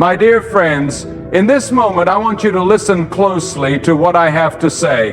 My dear friends, in this moment, I want you to listen closely to what I have to say.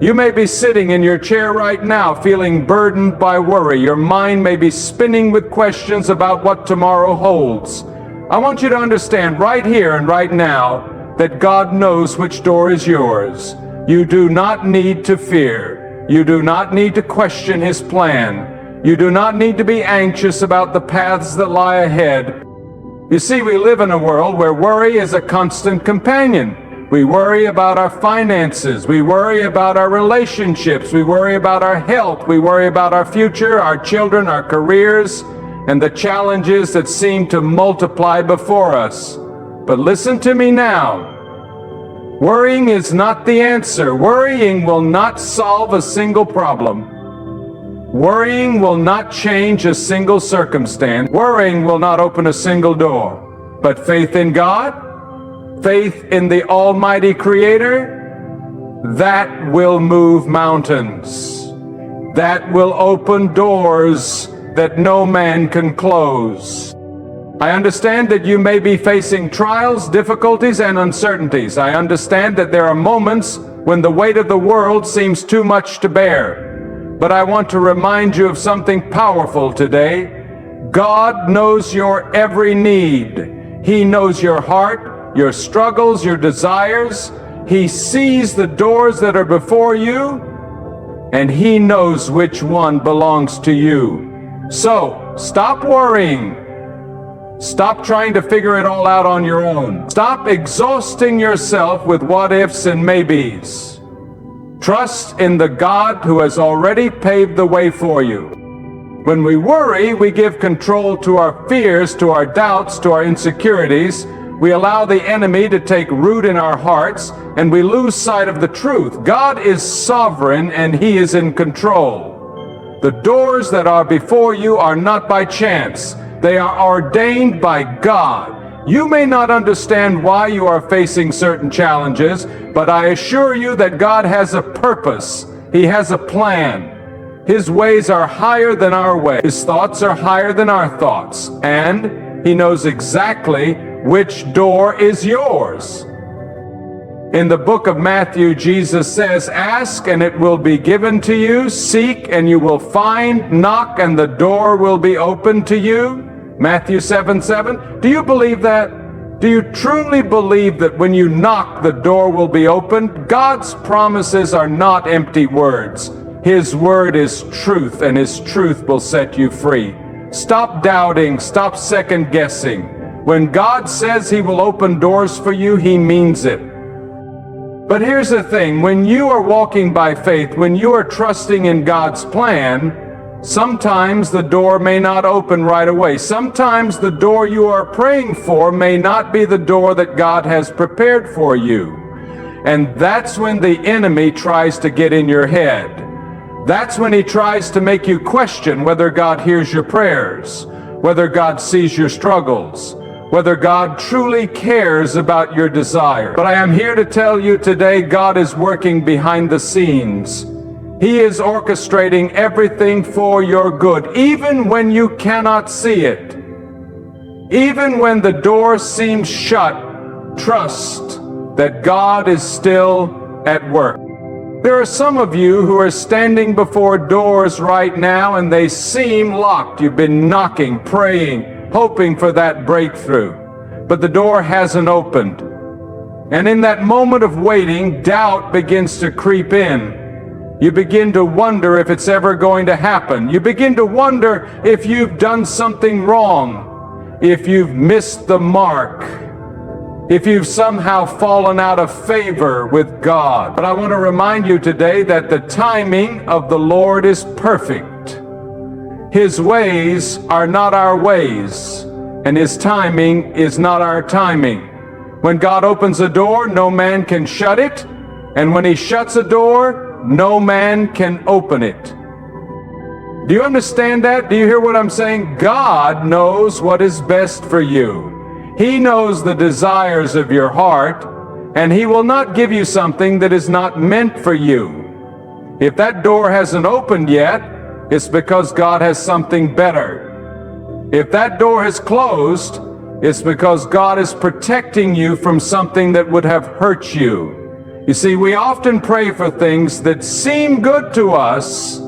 You may be sitting in your chair right now feeling burdened by worry. Your mind may be spinning with questions about what tomorrow holds. I want you to understand right here and right now that God knows which door is yours. You do not need to fear. You do not need to question His plan. You do not need to be anxious about the paths that lie ahead. You see, we live in a world where worry is a constant companion. We worry about our finances. We worry about our relationships. We worry about our health. We worry about our future, our children, our careers, and the challenges that seem to multiply before us. But listen to me now. Worrying is not the answer. Worrying will not solve a single problem. Worrying will not change a single circumstance. Worrying will not open a single door. But faith in God, faith in the Almighty Creator, that will move mountains. That will open doors that no man can close. I understand that you may be facing trials, difficulties, and uncertainties. I understand that there are moments when the weight of the world seems too much to bear. But I want to remind you of something powerful today. God knows your every need. He knows your heart, your struggles, your desires. He sees the doors that are before you, and He knows which one belongs to you. So, stop worrying. Stop trying to figure it all out on your own. Stop exhausting yourself with what-ifs and maybes. Trust in the God who has already paved the way for you. When we worry, we give control to our fears, to our doubts, to our insecurities. We allow the enemy to take root in our hearts, and we lose sight of the truth. God is sovereign, and He is in control. The doors that are before you are not by chance. They are ordained by God. You may not understand why you are facing certain challenges, but I assure you that God has a purpose. He has a plan. His ways are higher than our ways. His thoughts are higher than our thoughts. And He knows exactly which door is yours. In the book of Matthew, Jesus says, "Ask and it will be given to you. Seek and you will find. Knock and the door will be opened to you." Matthew 7:7. Do you believe that? Do you truly believe that when you knock, the door will be opened? God's promises are not empty words. His word is truth, and His truth will set you free. Stop doubting. Stop second guessing. When God says He will open doors for you, He means it. But here's the thing. When you are walking by faith, when you are trusting in God's plan, sometimes the door may not open right away. Sometimes the door you are praying for may not be the door that God has prepared for you. And that's when the enemy tries to get in your head. That's when he tries to make you question whether God hears your prayers, whether God sees your struggles, whether God truly cares about your desire. But I am here to tell you today, God is working behind the scenes. He is orchestrating everything for your good, even when you cannot see it. Even when the door seems shut, trust that God is still at work. There are some of you who are standing before doors right now and they seem locked. You've been knocking, praying, hoping for that breakthrough, but the door hasn't opened. And in that moment of waiting, doubt begins to creep in. You begin to wonder if it's ever going to happen. You begin to wonder if you've done something wrong, if you've missed the mark, if you've somehow fallen out of favor with God. But I want to remind you today that the timing of the Lord is perfect. His ways are not our ways, and His timing is not our timing. When God opens a door, no man can shut it, and when He shuts a door, no man can open it. Do you understand that? Do you hear what I'm saying? God knows what is best for you. He knows the desires of your heart, and He will not give you something that is not meant for you. If that door hasn't opened yet, it's because God has something better. If that door has closed, It's because God is protecting you from something that would have hurt you. You see, we often pray for things that seem good to us,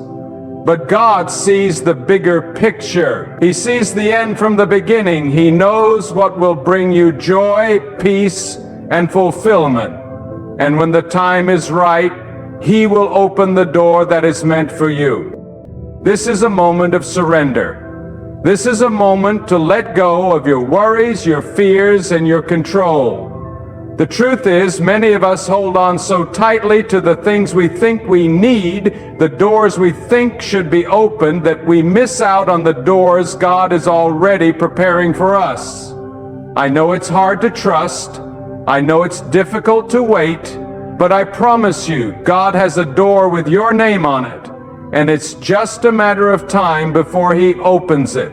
but God sees the bigger picture. He sees the end from the beginning. He knows what will bring you joy, peace, and fulfillment. And when the time is right, He will open the door that is meant for you. This is a moment of surrender. This is a moment to let go of your worries, your fears, and your control. The truth is, many of us hold on so tightly to the things we think we need, the doors we think should be opened, that we miss out on the doors God is already preparing for us. I know it's hard to trust. I know it's difficult to wait, but I promise you, God has a door with your name on it. And it's just a matter of time before He opens it.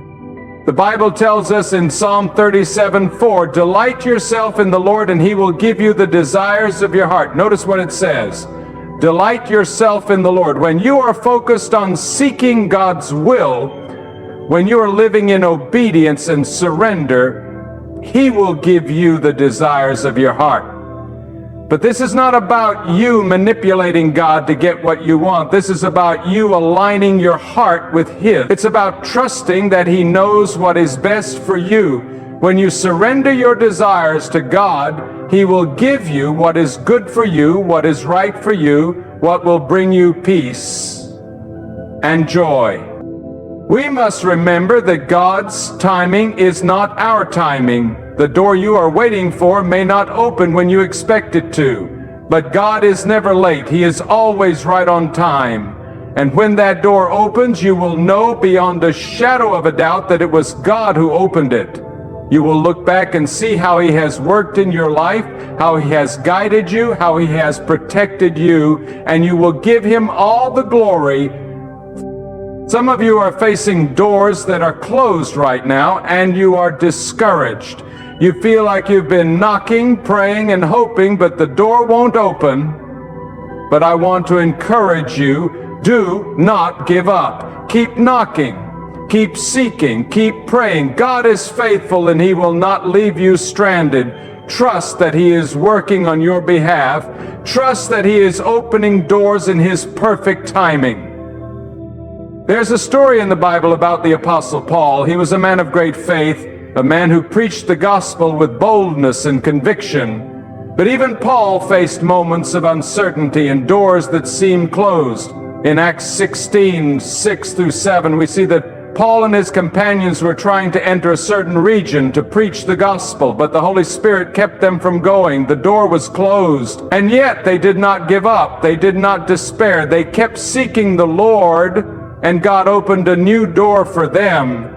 The Bible tells us in Psalm 37:4, delight yourself in the Lord and He will give you the desires of your heart. Notice what it says. Delight yourself in the Lord. When you are focused on seeking God's will, when you are living in obedience and surrender, He will give you the desires of your heart. But this is not about you manipulating God to get what you want. This is about you aligning your heart with His. It's about trusting that He knows what is best for you. When you surrender your desires to God, He will give you what is good for you, what is right for you, what will bring you peace and joy. We must remember that God's timing is not our timing. The door you are waiting for may not open when you expect it to, but God is never late. He is always right on time. And when that door opens, you will know beyond a shadow of a doubt that it was God who opened it. You will look back and see how He has worked in your life, how He has guided you, how He has protected you, and you will give Him all the glory. Some of you are facing doors that are closed right now, and you are discouraged. You feel like you've been knocking, praying, and hoping, but the door won't open. But I want to encourage you, do not give up. Keep knocking, keep seeking, keep praying. God is faithful and He will not leave you stranded. Trust that He is working on your behalf. Trust that He is opening doors in His perfect timing. There's a story in the Bible about the Apostle Paul. He was a man of great faith, a man who preached the gospel with boldness and conviction. But even Paul faced moments of uncertainty and doors that seemed closed. In Acts 16:6-7, we see that Paul and his companions were trying to enter a certain region to preach the gospel, but the Holy Spirit kept them from going. The door was closed, and yet they did not give up. They did not despair. They kept seeking the Lord, and God opened a new door for them.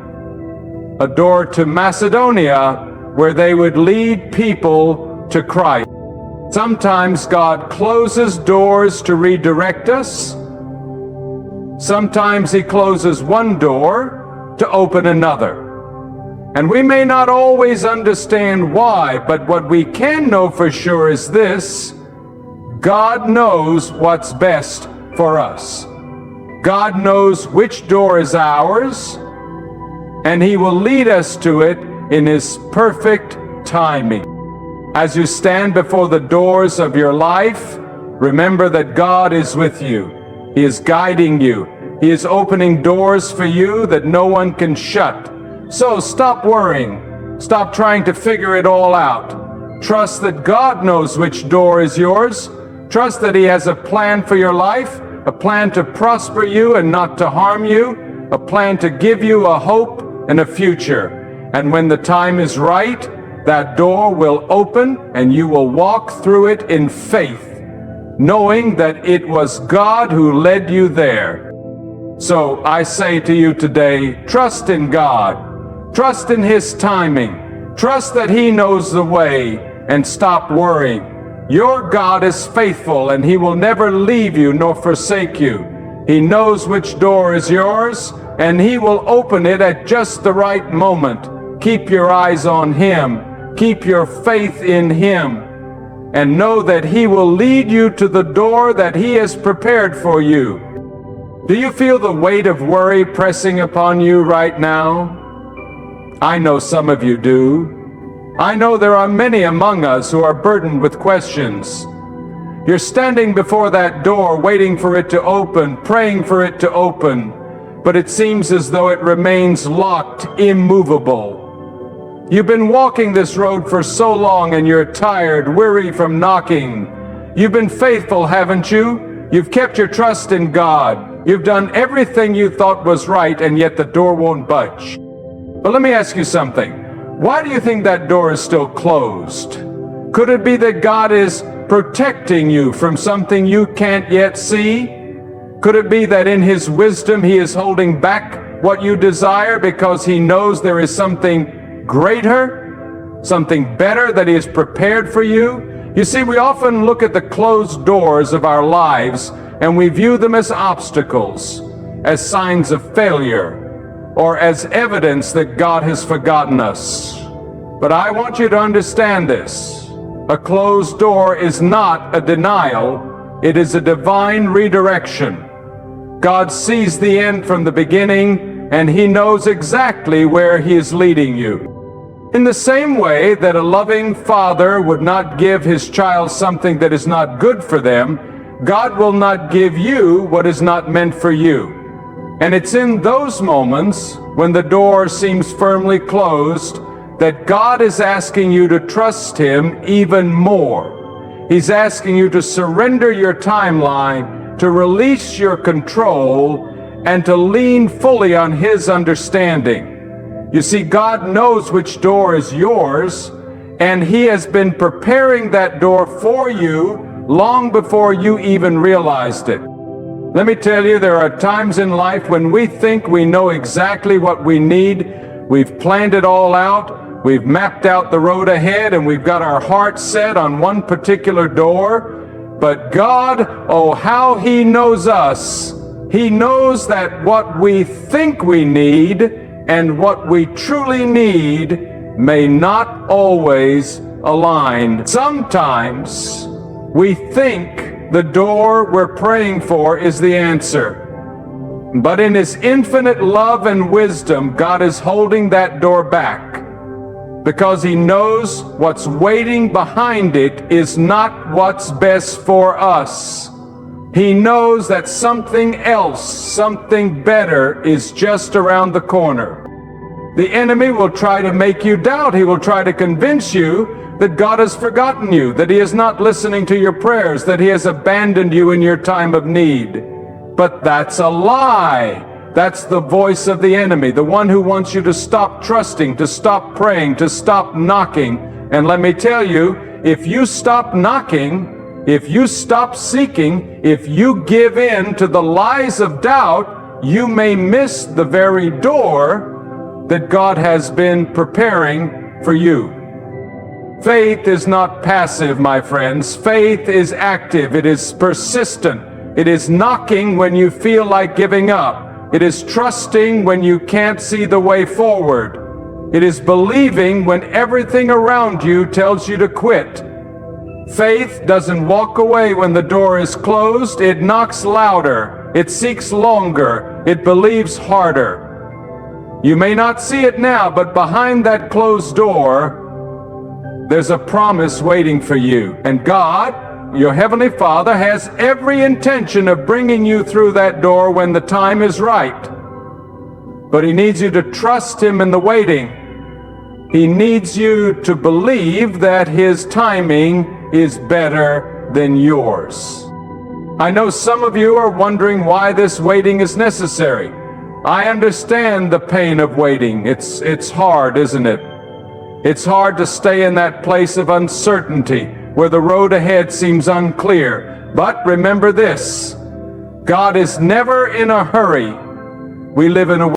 A door to Macedonia, where they would lead people to Christ. Sometimes God closes doors to redirect us. Sometimes He closes one door to open another. And we may not always understand why, but what we can know for sure is this: God knows what's best for us. God knows which door is ours, and He will lead us to it in His perfect timing. As you stand before the doors of your life, remember that God is with you. He is guiding you. He is opening doors for you that no one can shut. So stop worrying. Stop trying to figure it all out. Trust that God knows which door is yours. Trust that He has a plan for your life, a plan to prosper you and not to harm you, a plan to give you a hope and a future. And when the time is right, that door will open and you will walk through it in faith, knowing that it was God who led you there. So I say to you today, trust in God, trust in His timing, trust that He knows the way, and stop worrying. Your God is faithful and He will never leave you nor forsake you. He knows which door is yours, and He will open it at just the right moment. Keep your eyes on Him. Keep your faith in Him. And know that He will lead you to the door that He has prepared for you. Do you feel the weight of worry pressing upon you right now? I know some of you do. I know there are many among us who are burdened with questions. You're standing before that door, waiting for it to open, praying for it to open, but it seems as though it remains locked, immovable. You've been walking this road for so long and you're tired, weary from knocking. You've been faithful, haven't you? You've kept your trust in God. You've done everything you thought was right, and yet the door won't budge. But let me ask you something. Why do you think that door is still closed? Could it be that God is protecting you from something you can't yet see? Could it be that in His wisdom He is holding back what you desire because He knows there is something greater, something better that He has prepared for you? You see, we often look at the closed doors of our lives and we view them as obstacles, as signs of failure, or as evidence that God has forgotten us. But I want you to understand this. A closed door is not a denial, it is a divine redirection. God sees the end from the beginning, and He knows exactly where He is leading you. In the same way that a loving father would not give his child something that is not good for them, God will not give you what is not meant for you. And it's in those moments when the door seems firmly closed that God is asking you to trust Him even more. He's asking you to surrender your timeline, to release your control, and to lean fully on His understanding. You see, God knows which door is yours, and He has been preparing that door for you long before you even realized it. Let me tell you, there are times in life when we think we know exactly what we need. We've planned it all out. We've mapped out the road ahead, and we've got our heart set on one particular door. But God, oh, how He knows us. He knows that what we think we need and what we truly need may not always align. Sometimes we think the door we're praying for is the answer. But in His infinite love and wisdom, God is holding that door back, because He knows what's waiting behind it is not what's best for us. He knows that something else, something better is just around the corner. The enemy will try to make you doubt. He will try to convince you that God has forgotten you, that He is not listening to your prayers, that He has abandoned you in your time of need. But that's a lie. That's the voice of the enemy, the one who wants you to stop trusting, to stop praying, to stop knocking. And let me tell you, if you stop knocking, if you stop seeking, if you give in to the lies of doubt, you may miss the very door that God has been preparing for you. Faith is not passive, my friends. Faith is active. It is persistent. It is knocking when you feel like giving up. It is trusting when you can't see the way forward. It is believing when everything around you tells you to quit. Faith doesn't walk away when the door is closed. It knocks louder. It seeks longer. It believes harder. You may not see it now, but behind that closed door, there's a promise waiting for you. And God, your Heavenly Father, has every intention of bringing you through that door when the time is right. But He needs you to trust Him in the waiting. He needs you to believe that His timing is better than yours. I know some of you are wondering why this waiting is necessary. I understand the pain of waiting. It's hard, isn't it? It's hard to stay in that place of uncertainty where the road ahead seems unclear. But remember this, God is never in a hurry. We live in a